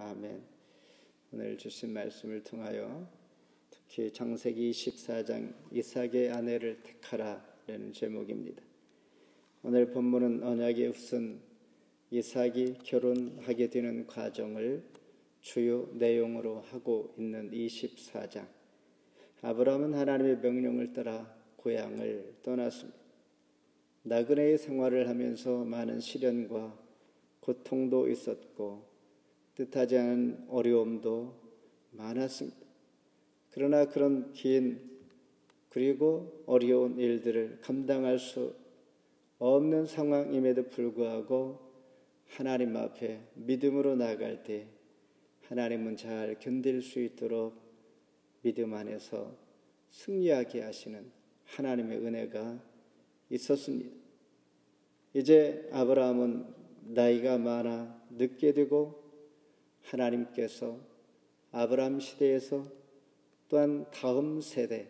아멘. 오늘 주신 말씀을 통하여 특히 창세기 24장 이삭의 아내를 택하라라는 제목입니다. 오늘 본문은 언약의 후손 이삭이 결혼하게 되는 과정을 주요 내용으로 하고 있는 24장. 아브라함은 하나님의 명령을 따라 고향을 떠났습니다. 나그네의 생활을 하면서 많은 시련과 고통도 있었고 뜻하지 않은 어려움도 많았습니다. 그러나 그런 긴 그리고 어려운 일들을 감당할 수 없는 상황임에도 불구하고 하나님 앞에 믿음으로 나아갈 때 하나님은 잘 견딜 수 있도록 믿음 안에서 승리하게 하시는 하나님의 은혜가 있었습니다. 이제 아브라함은 나이가 많아 늙게 되고 하나님께서 아브라함 시대에서 또한 다음 세대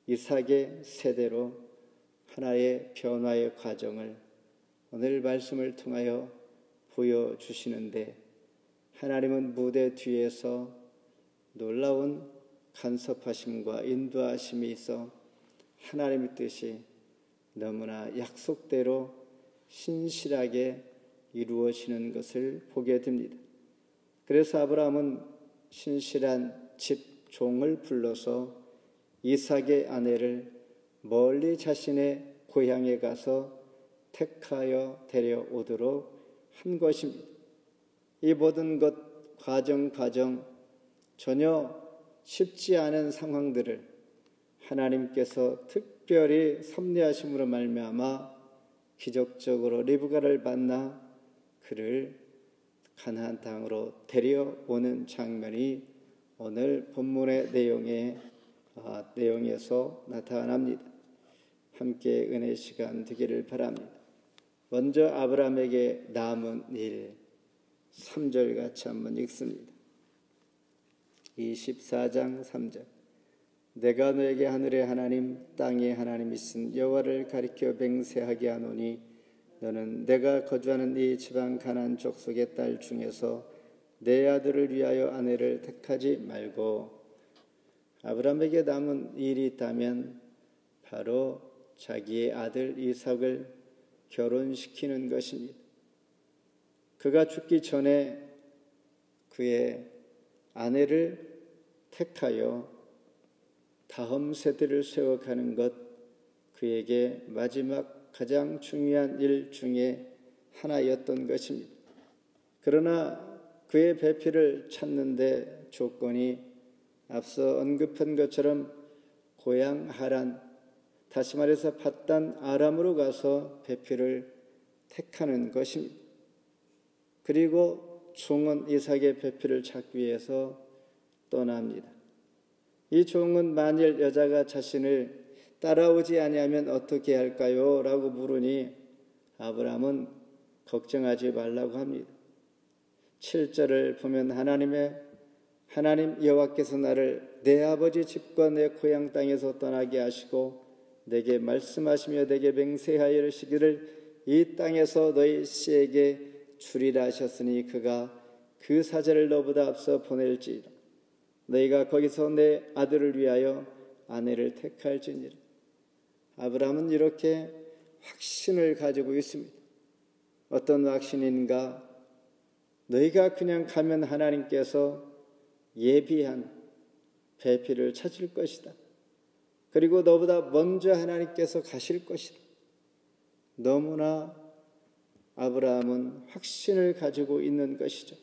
이삭의 세대로 하나의 변화의 과정을 오늘 말씀을 통하여 보여주시는데 하나님은 무대 뒤에서 놀라운 간섭하심과 인도하심이 있어 하나님의 뜻이 너무나 약속대로 신실하게 이루어지는 것을 보게 됩니다. 그래서 아브라함은 신실한 집종을 불러서 이삭의 아내를 멀리 자신의 고향에 가서 택하여 데려오도록 한 것입니다. 이 모든 것 과정 전혀 쉽지 않은 상황들을 하나님께서 특별히 섭리하심으로 말미암아 기적적으로 리브가를 만나 그를 가나안 땅으로 데려오는 장면이 오늘 본문의 내용에서 나타납니다. 함께 은혜 시간 되기를 바랍니다. 먼저 아브라함에게 남은 일 3절 같이 한번 읽습니다. 24장 3절 내가 너에게 하늘의 하나님 땅의 하나님이신 여호와를 가리켜 맹세하게 하노니 너는 내가 거주하는 이 지방 가나안 족속의 딸 중에서 내 아들을 위하여 아내를 택하지 말고. 아브라함에게 남은 일이 있다면 바로 자기의 아들 이삭을 결혼시키는 것입니다. 그가 죽기 전에 그의 아내를 택하여 다음 세대를 세워가는 것, 그에게 마지막 가장 중요한 일 중에 하나였던 것입니다. 그러나 그의 배필을 찾는데 조건이 앞서 언급한 것처럼 고향 하란, 다시 말해서 밧단 아람으로 가서 배필을 택하는 것입니다. 그리고 종은 이삭의 배필을 찾기 위해서 떠납니다. 이 종은 만일 여자가 자신을 따라오지 아니하면 어떻게 할까요? 라고 물으니 아브라함은 걱정하지 말라고 합니다. 7절을 보면 하나님 여호와께서 나를 내 아버지 집과 내 고향 땅에서 떠나게 하시고 내게 말씀하시며 내게 맹세하여 이르시기를 이 땅에서 너희 씨에게 주리라 하셨으니 그가 그 사자를 너보다 앞서 보낼지이다. 너희가 거기서 내 아들을 위하여 아내를 택할지니라. 아브라함은 이렇게 확신을 가지고 있습니다. 어떤 확신인가? 너희가 그냥 가면 하나님께서 예비한 배필을 찾을 것이다. 그리고 너보다 먼저 하나님께서 가실 것이다. 너무나 아브라함은 확신을 가지고 있는 것이죠.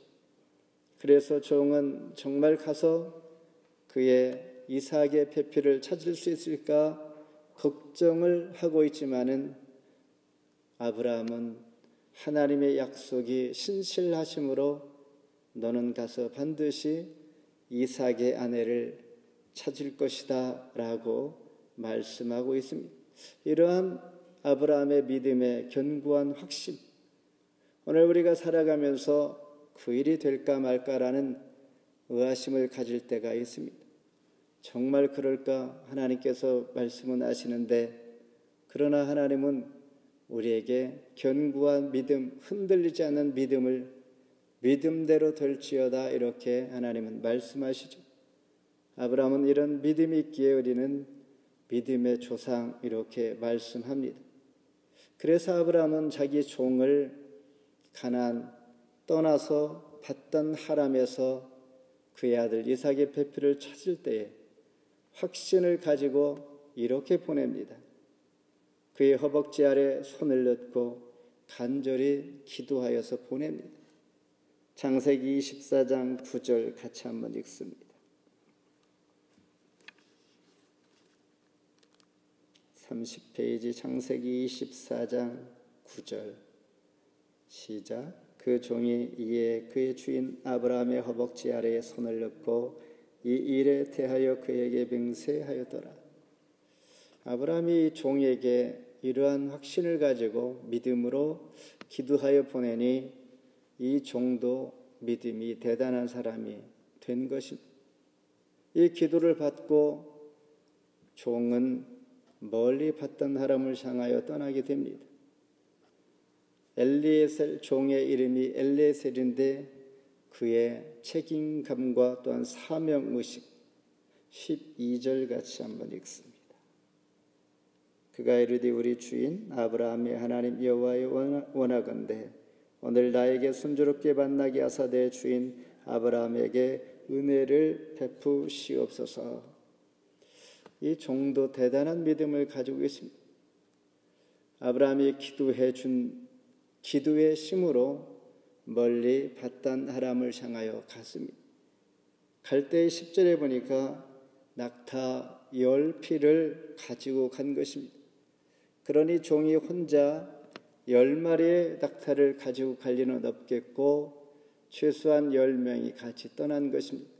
그래서 종은 정말 가서 그의 이삭의 배필을 찾을 수 있을까 걱정을 하고 있지만은 아브라함은 하나님의 약속이 신실하심으로 너는 가서 반드시 이삭의 아내를 찾을 것이다 라고 말씀하고 있습니다. 이러한 아브라함의 믿음의 견고한 확신, 오늘 우리가 살아가면서 그 일이 될까 말까라는 의아심을 가질 때가 있습니다. 정말 그럴까? 하나님께서 말씀은 하시는데 그러나 하나님은 우리에게 견고한 믿음, 흔들리지 않는 믿음을 믿음대로 될지어다 이렇게 하나님은 말씀하시죠. 아브라함은 이런 믿음이 있기에 우리는 믿음의 조상 이렇게 말씀합니다. 그래서 아브라함은 자기 종을 가나안 떠나서 받던 하람에서 그의 아들 이삭의 배필을 찾을 때에 확신을 가지고 이렇게 보냅니다. 그의 허벅지 아래 손을 넣고 간절히 기도하여서 보냅니다. 창세기 24장 9절 같이 한번 읽습니다. 30페이지 창세기 24장 9절 시작. 그 종이 이에 그의 주인 아브라함의 허벅지 아래에 손을 넣고 이 일에 대하여 그에게 맹세하였더라. 아브라함이 종에게 이러한 확신을 가지고 믿음으로 기도하여 보내니 이 종도 믿음이 대단한 사람이 된 것입니다. 이 기도를 받고 종은 멀리 봤던 하람을 향하여 떠나게 됩니다. 엘리에셀 종의 이름이 엘리에셀인데 그의 책임감과 또한 사명의식 12절 같이 한번 읽습니다. 그가 이르되 우리 주인 아브라함의 하나님 여호와여 원하건대 오늘 나에게 순조롭게 만나게 하사 내 주인 아브라함에게 은혜를 베푸시옵소서. 이 종도 대단한 믿음을 가지고 있습니다. 아브라함이 기도해 준 기도의 힘으로 멀리 받단 하람을 향하여 갔습니다. 갈 때 10절에 보니까 낙타 10피를 가지고 간 것입니다. 그러니 종이 혼자 10마리의 낙타를 가지고 갈 리는 없겠고 최소한 10명이 같이 떠난 것입니다.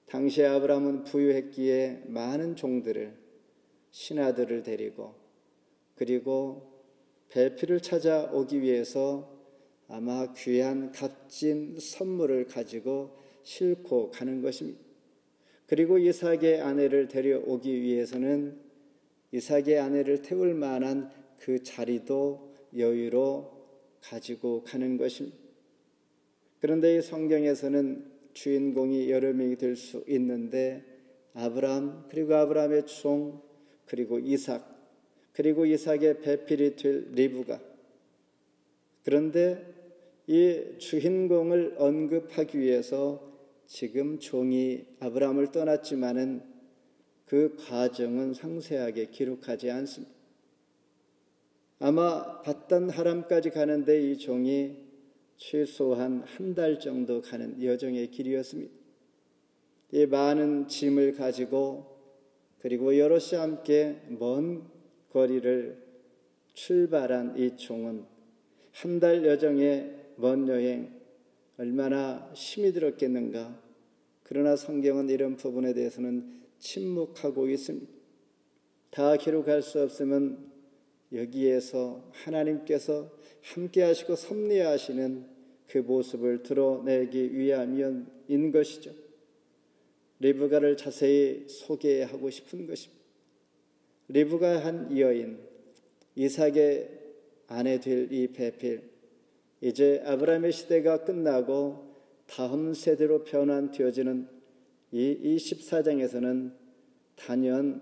당시 아브라함은 부유했기에 많은 종들을 신하들을 데리고 그리고 배필을 찾아오기 위해서 아마 귀한 값진 선물을 가지고 싣고 가는 것입니다. 그리고 이삭의 아내를 데려오기 위해서는 이삭의 아내를 태울 만한 그 자리도 여유로 가지고 가는 것입니다. 그런데 이 성경에서는 주인공이 여러 명이 될 수 있는데 아브라함 그리고 아브라함의 종 그리고 이삭 그리고 이삭의 배필이 될 리브가 그런데 이 주인공을 언급하기 위해서 지금 종이 아브라함을 떠났지만은 그 과정은 상세하게 기록하지 않습니다. 아마 받단 하람까지 가는데 이 종이 최소한 한 달 정도 가는 여정의 길이었습니다. 이 많은 짐을 가지고 그리고 여럿이 함께 먼 거리를 출발한 이 종은 한 달 여정의 먼 여행 얼마나 힘이 들었겠는가. 그러나 성경은 이런 부분에 대해서는 침묵하고 있습니다. 다 기록할 수 없으면 여기에서 하나님께서 함께 하시고 섭리하시는 그 모습을 드러내기 위함인 것이죠. 리브가를 자세히 소개하고 싶은 것입니다. 리브가 한 여인, 이삭의 아내 될 이 배필, 이제 아브라함의 시대가 끝나고 다음 세대로 변환되어지는 이 14장에서는 단연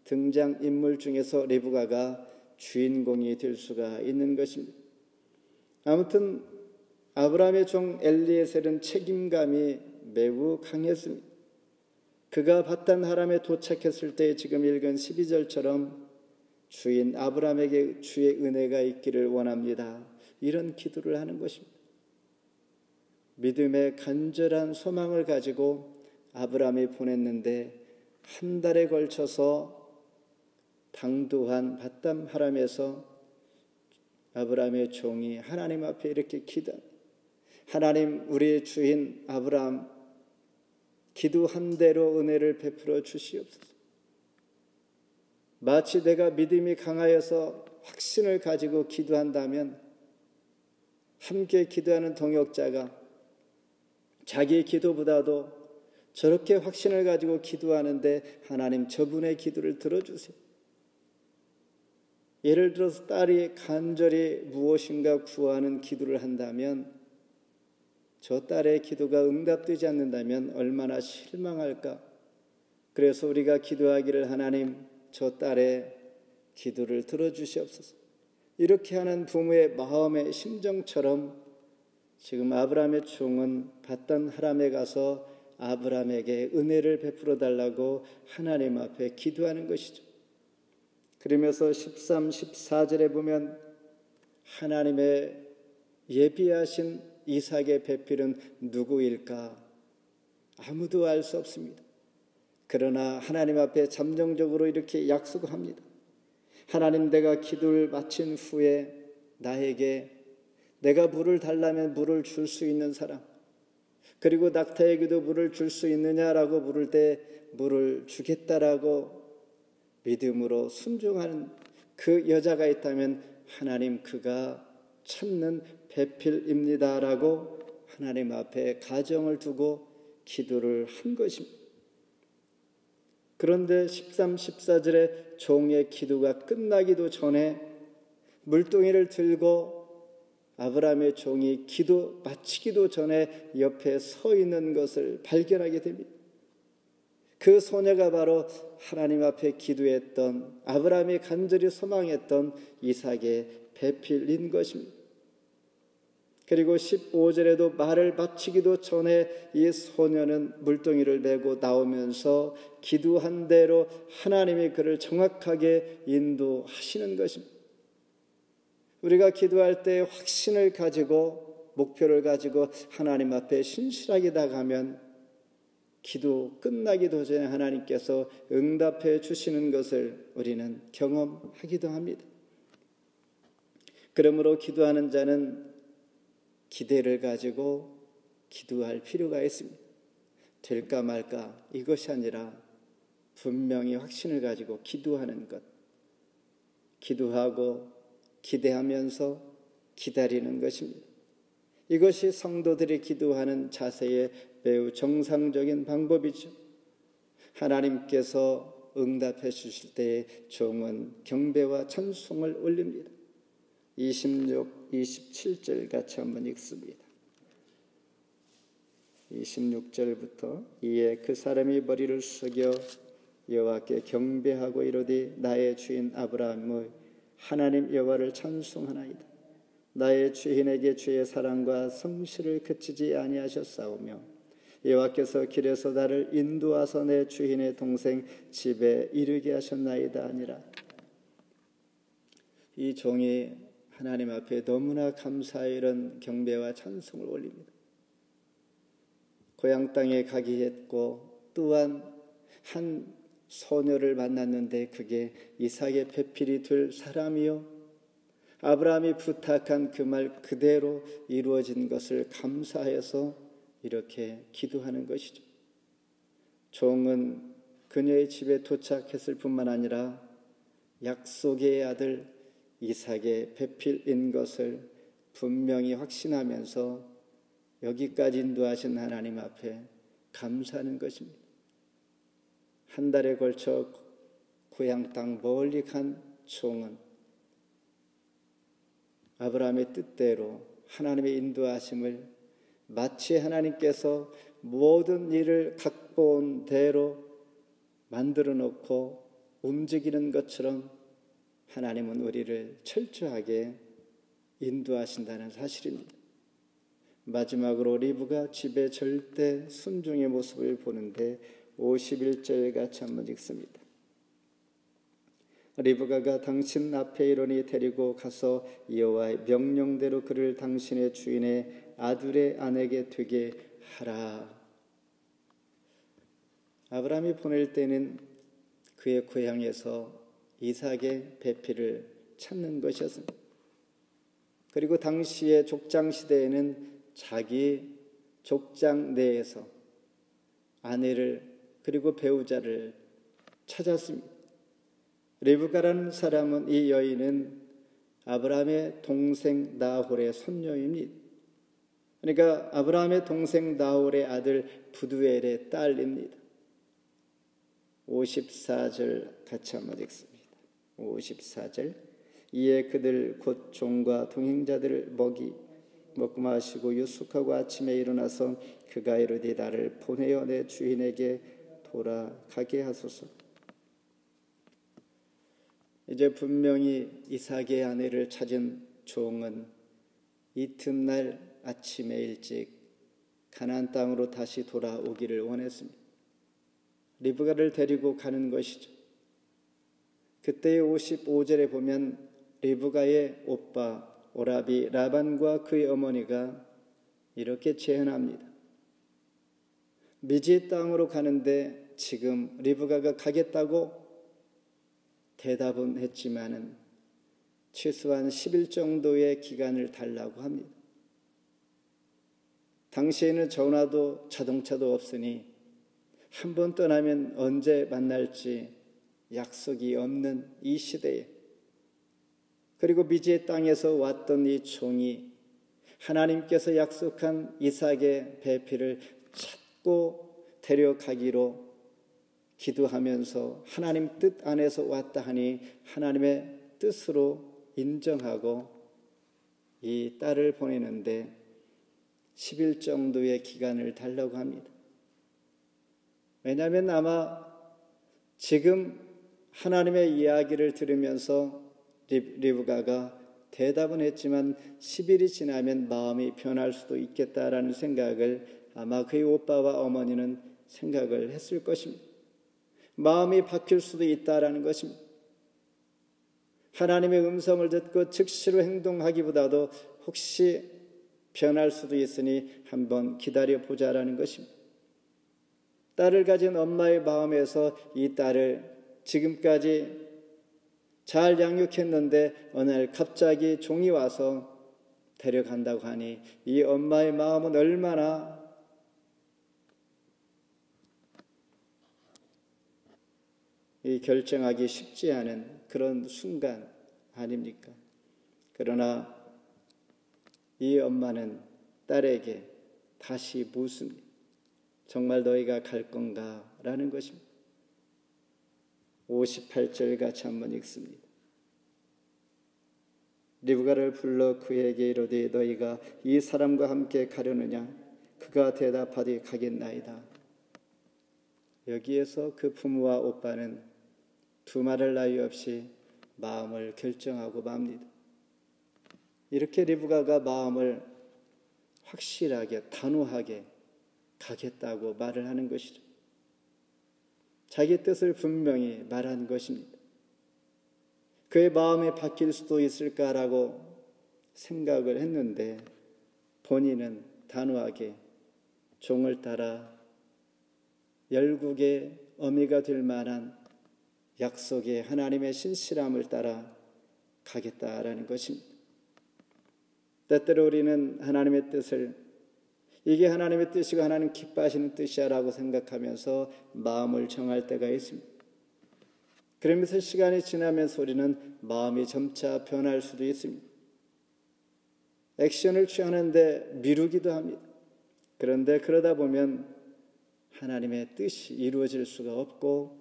등장인물 중에서 리브가가 주인공이 될 수가 있는 것입니다. 아무튼 아브라함의 종 엘리에셀은 책임감이 매우 강했습니다. 그가 받단 하람에 도착했을 때 지금 읽은 12절처럼 주인 아브라함에게 주의 은혜가 있기를 원합니다. 이런 기도를 하는 것입니다. 믿음의 간절한 소망을 가지고 아브라함이 보냈는데 한 달에 걸쳐서 당도한 받단 하람에서 아브라함의 종이 하나님 앞에 이렇게 기도합니다. 하나님 우리의 주인 아브라함 기도한 대로 은혜를 베풀어 주시옵소서. 마치 내가 믿음이 강하여서 확신을 가지고 기도한다면 함께 기도하는 동역자가 자기 기도보다도 저렇게 확신을 가지고 기도하는데 하나님 저분의 기도를 들어주세요. 예를 들어서 딸이 간절히 무엇인가 구하는 기도를 한다면 저 딸의 기도가 응답되지 않는다면 얼마나 실망할까? 그래서 우리가 기도하기를 하나님, 저 딸의 기도를 들어주시옵소서. 이렇게 하는 부모의 마음의 심정처럼 지금 아브라함의 종은 밧단 하람에 가서 아브라함에게 은혜를 베풀어 달라고 하나님 앞에 기도하는 것이죠. 그러면서 13, 14절에 보면 하나님의 예비하신 이삭의 배필은 누구일까? 아무도 알 수 없습니다. 그러나 하나님 앞에 잠정적으로 이렇게 약속합니다. 하나님, 내가 기도를 마친 후에 나에게 내가 물을 달라면 물을 줄 수 있는 사람, 그리고 낙타에게도 물을 줄 수 있느냐라고 물을 때 물을 주겠다라고 믿음으로 순종하는 그 여자가 있다면 하나님, 그가 찾는 배필입니다라고 하나님 앞에 가정을 두고 기도를 한 것입니다. 그런데 13, 14절에 종의 기도가 끝나기도 전에 물동이를 들고 아브라함의 종이 기도 마치기도 전에 옆에 서 있는 것을 발견하게 됩니다. 그 소녀가 바로 하나님 앞에 기도했던, 아브라함이 간절히 소망했던 이삭의 배필인 것입니다. 그리고 15절에도 말을 마치기도 전에 이 소녀는 물동이를 메고 나오면서 기도한 대로 하나님이 그를 정확하게 인도하시는 것입니다. 우리가 기도할 때 확신을 가지고 목표를 가지고 하나님 앞에 신실하게 나가면 기도 끝나기도 전에 하나님께서 응답해 주시는 것을 우리는 경험하기도 합니다. 그러므로 기도하는 자는 기대를 가지고 기도할 필요가 있습니다. 될까 말까 이것이 아니라 분명히 확신을 가지고 기도하는 것, 기도하고 기대하면서 기다리는 것입니다. 이것이 성도들이 기도하는 자세의 매우 정상적인 방법이죠. 하나님께서 응답해 주실 때에 종은 경배와 찬송을 올립니다. 26, 27절 같이 한번 읽습니다. 26절부터 이에 그 사람이 머리를 숙여 여호와께 경배하고 이르되 나의 주인 아브라함의 하나님 여호와를 찬송하나이다. 나의 주인에게 주의 사랑과 성실을 그치지 아니하셨사오며 여호와께서 길에서 나를 인도하사 내 주인의 동생 집에 이르게 하셨나이다 아니라. 이 종이 하나님 앞에 너무나 감사의 이런 경배와 찬송을 올립니다. 고향 땅에 가기 했고 또한 한 소녀를 만났는데 그게 이삭의 배필이 될 사람이요, 아브라함이 부탁한 그 말 그대로 이루어진 것을 감사해서 이렇게 기도하는 것이죠. 종은 그녀의 집에 도착했을 뿐만 아니라 약속의 아들 이삭의 배필인 것을 분명히 확신하면서 여기까지 인도하신 하나님 앞에 감사하는 것입니다. 한 달에 걸쳐 고향 땅 멀리 간 종은 아브라함의 뜻대로 하나님의 인도하심을 마치 하나님께서 모든 일을 각본 대로 만들어 놓고 움직이는 것처럼 하나님은 우리를 철저하게 인도하신다는 사실입니다. 마지막으로 리브가 집의 절대 순종의 모습을 보는데 51절 같이 한번 읽습니다. 리브가가 당신 앞에 이르니 데리고 가서 여호와의 명령대로 그를 당신의 주인의 아들의 아내게 되게 하라. 아브라함이 보낼 때는 그의 고향에서 이삭의 배필을 찾는 것이었습니다. 그리고 당시의 족장 시대에는 자기 족장 내에서 아내를 그리고 배우자를 찾았습니다. 리브가라는 사람은, 이 여인은 아브라함의 동생 나홀의 손녀입니다. 그러니까 아브라함의 동생 나홀의 아들 부두엘의 딸입니다. 54절 같이 한번 읽습니다. 54절 이에 그들 곧 종과 동행자들을 먹이 먹고 마시고 유숙하고 아침에 일어나서 그가 이르되 나를 보내어 내 주인에게 돌아가게 하소서. 이제 분명히 이삭의 아내를 찾은 종은 이튿날 아침에 일찍 가나안 땅으로 다시 돌아오기를 원했습니다. 리브가를 데리고 가는 것이죠. 그때의 55절에 보면 리브가의 오빠 오라비 라반과 그의 어머니가 이렇게 제안합니다. 미지 땅으로 가는데 지금 리브가가 가겠다고 대답은 했지만은 최소한 10일 정도의 기간을 달라고 합니다. 당시에는 전화도 자동차도 없으니 한 번 떠나면 언제 만날지 약속이 없는 이 시대에, 그리고 미지의 땅에서 왔던 이 종이 하나님께서 약속한 이삭의 배필을 찾고 데려가기로 기도하면서 하나님 뜻 안에서 왔다 하니 하나님의 뜻으로 인정하고 이 딸을 보내는데 10일 정도의 기간을 달라고 합니다. 왜냐하면 아마 지금 하나님의 이야기를 들으면서 리브가가 대답은 했지만 10일이 지나면 마음이 변할 수도 있겠다라는 생각을 아마 그의 오빠와 어머니는 생각을 했을 것입니다. 마음이 바뀔 수도 있다라는 것입니다. 하나님의 음성을 듣고 즉시로 행동하기보다도 혹시 변할 수도 있으니 한번 기다려보자라는 것입니다. 딸을 가진 엄마의 마음에서 이 딸을 지금까지 잘 양육했는데 어느 날 갑자기 종이 와서 데려간다고 하니 이 엄마의 마음은 얼마나 이 결정하기 쉽지 않은 그런 순간 아닙니까? 그러나 이 엄마는 딸에게 다시 묻습니다. 정말 너희가 갈 건가? 라는 것입니다. 58절 같이 한번 읽습니다. 리브가를 불러 그에게 이르되 너희가 이 사람과 함께 가려느냐? 그가 대답하되 가겠나이다. 여기에서 그 부모와 오빠는 두말할 나위 없이 마음을 결정하고 맙니다. 이렇게 리브가가 마음을 확실하게 단호하게 가겠다고 말을 하는 것이죠. 자기 뜻을 분명히 말한 것입니다. 그의 마음이 바뀔 수도 있을까라고 생각을 했는데 본인은 단호하게 종을 따라 열국의 어미가 될 만한 약속의 하나님의 신실함을 따라 가겠다라는 것입니다. 때때로 우리는 하나님의 뜻을 이게 하나님의 뜻이고 하나님 기뻐하시는 뜻이야라고 생각하면서 마음을 정할 때가 있습니다. 그러면서 시간이 지나면서 우리는 마음이 점차 변할 수도 있습니다. 액션을 취하는데 미루기도 합니다. 그런데 그러다 보면 하나님의 뜻이 이루어질 수가 없고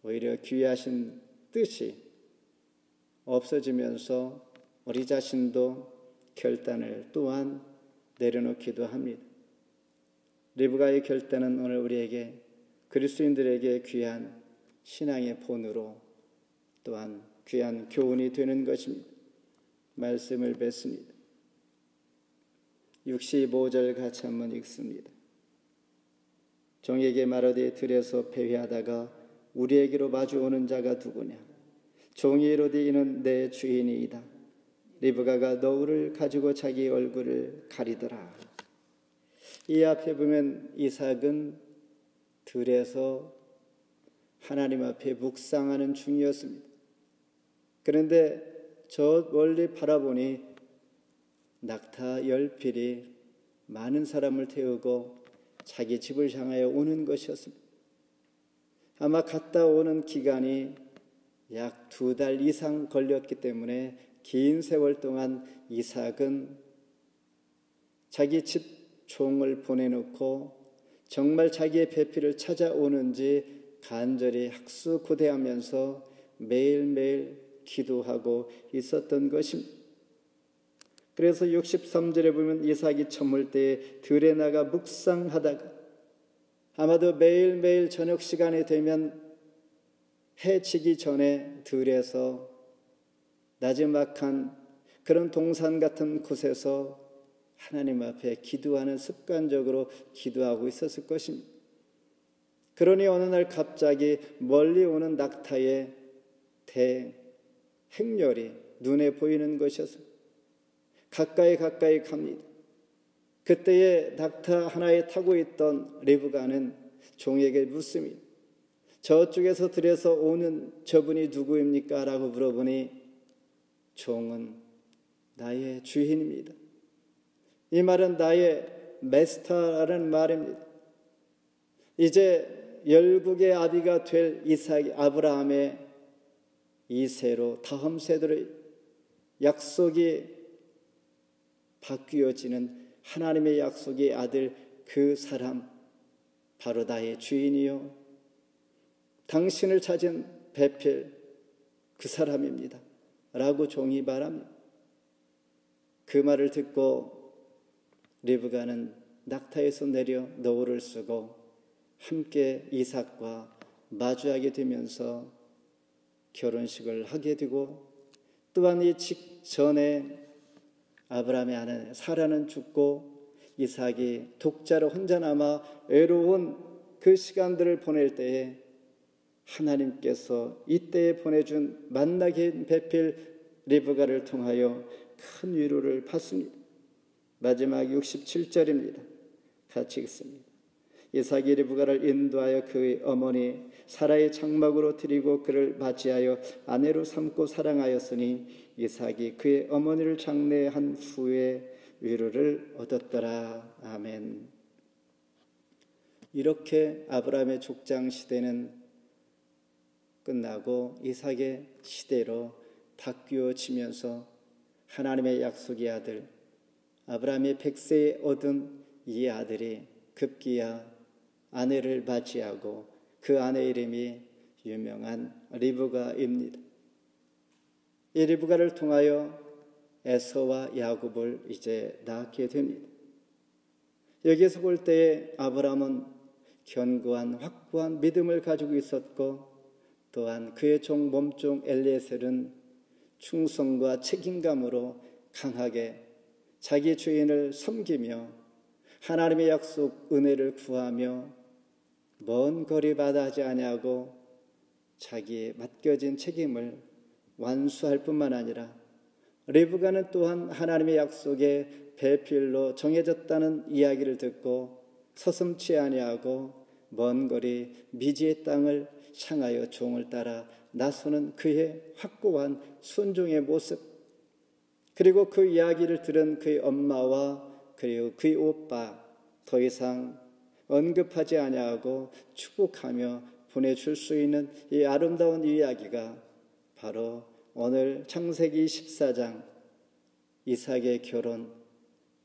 오히려 귀하신 뜻이 없어지면서 우리 자신도 결단을 또한 내려놓기도 합니다. 리브가의 결단은 오늘 우리에게 그리스도인들에게 귀한 신앙의 본으로 또한 귀한 교훈이 되는 것입니다. 말씀을 뵙습니다. 65절 같이 한번 읽습니다. 종에게 말하되 들에서 배회하다가 우리에게로 마주오는 자가 누구냐? 종이 이르되 이는 내 주인이이다. 리브가가 너울을 가지고 자기 얼굴을 가리더라. 이 앞에 보면 이삭은 들에서 하나님 앞에 묵상하는 중이었습니다. 그런데 저 멀리 바라보니 낙타 10필이 많은 사람을 태우고 자기 집을 향하여 오는 것이었습니다. 아마 갔다 오는 기간이 약 2달 이상 걸렸기 때문에 긴 세월 동안 이삭은 자기 집 종을 보내놓고 정말 자기의 배필을 찾아오는지 간절히 학수고대하면서 매일매일 기도하고 있었던 것입니다. 그래서 63절에 보면 이삭이 저물 때에 들에 나가 묵상하다가 아마도 매일매일 저녁 시간이 되면 해 지기 전에 들에서 나지막한 그런 동산 같은 곳에서 하나님 앞에 기도하는 습관적으로 기도하고 있었을 것입니다. 그러니 어느 날 갑자기 멀리 오는 낙타의 대행렬이 눈에 보이는 것이었습니다. 가까이 갑니다. 그때에 낙타 하나에 타고 있던 리브가는 종에게 묻습니다. 저쪽에서 들에서 오는 저분이 누구입니까? 라고 물어보니 종은 나의 주인입니다. 이 말은 나의 메스터라는 말입니다. 이제 열국의 아비가 될 이삭 아브라함의 이 세로 다음 세대로 약속이 바뀌어지는 하나님의 약속의 아들 그 사람 바로 나의 주인이요 당신을 찾은 베필 그 사람입니다 라고 종이 말합니다. 그 말을 듣고 리브가는 낙타에서 내려 노을을 쓰고 함께 이삭과 마주하게 되면서 결혼식을 하게 되고 또한 이 직전에 아브라함의 아내 사라는 죽고 이삭이 독자로 혼자 남아 외로운 그 시간들을 보낼 때에 하나님께서 이때에 보내준 만나게 한 베필 리브가를 통하여 큰 위로를 받습니다. 마지막 67절입니다. 같이 읽습니다. 이삭이 리브가를 인도하여 그의 어머니 사라의 장막으로 드리고 그를 맞이하여 아내로 삼고 사랑하였으니 이삭이 그의 어머니를 장례한 후에 위로를 얻었더라. 아멘. 이렇게 아브라함의 족장 시대는 끝나고 이삭의 시대로 바뀌어지면서 하나님의 약속의 아들 아브라함이 100세에 얻은 이 아들이 급기야 아내를 맞이하고 그 아내 이름이 유명한 리브가입니다. 이 리브가를 통하여 에서와 야곱을 이제 낳게 됩니다. 여기에서 볼 때에 아브라함은 견고한 확고한 믿음을 가지고 있었고 또한 그의 종 몸종 엘리에셀은 충성과 책임감으로 강하게 자기 주인을 섬기며 하나님의 약속 은혜를 구하며 먼 거리 바다하지 아니하고 자기의 맡겨진 책임을 완수할 뿐만 아니라 리브가는 또한 하나님의 약속에 배필로 정해졌다는 이야기를 듣고 서슴지 아니하고 먼 거리 미지의 땅을 향하여 종을 따라 나서는 그의 확고한 순종의 모습 그리고 그 이야기를 들은 그의 엄마와 그리고 그의 오빠 더 이상 언급하지 아니하고 축복하며 보내줄 수 있는 이 아름다운 이야기가 바로 오늘 창세기 14장 이삭의 결혼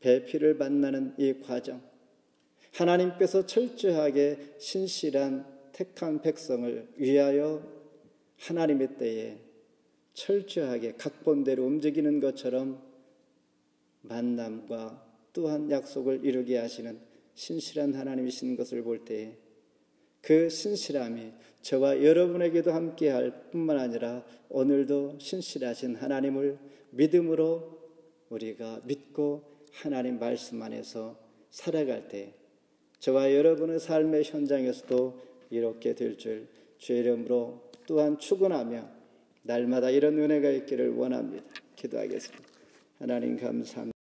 배필을 만나는 이 과정 하나님께서 철저하게 신실한 택한 백성을 위하여 하나님의 때에 철저하게 각본대로 움직이는 것처럼 만남과 또한 약속을 이루게 하시는 신실한 하나님이신 것을 볼 때에 그 신실함이 저와 여러분에게도 함께할 뿐만 아니라 오늘도 신실하신 하나님을 믿음으로 우리가 믿고 하나님 말씀 안에서 살아갈 때 저와 여러분의 삶의 현장에서도 이렇게 될 줄 주의 이름으로 또한 축원하며 날마다 이런 은혜가 있기를 원합니다. 기도하겠습니다. 하나님 감사합니다.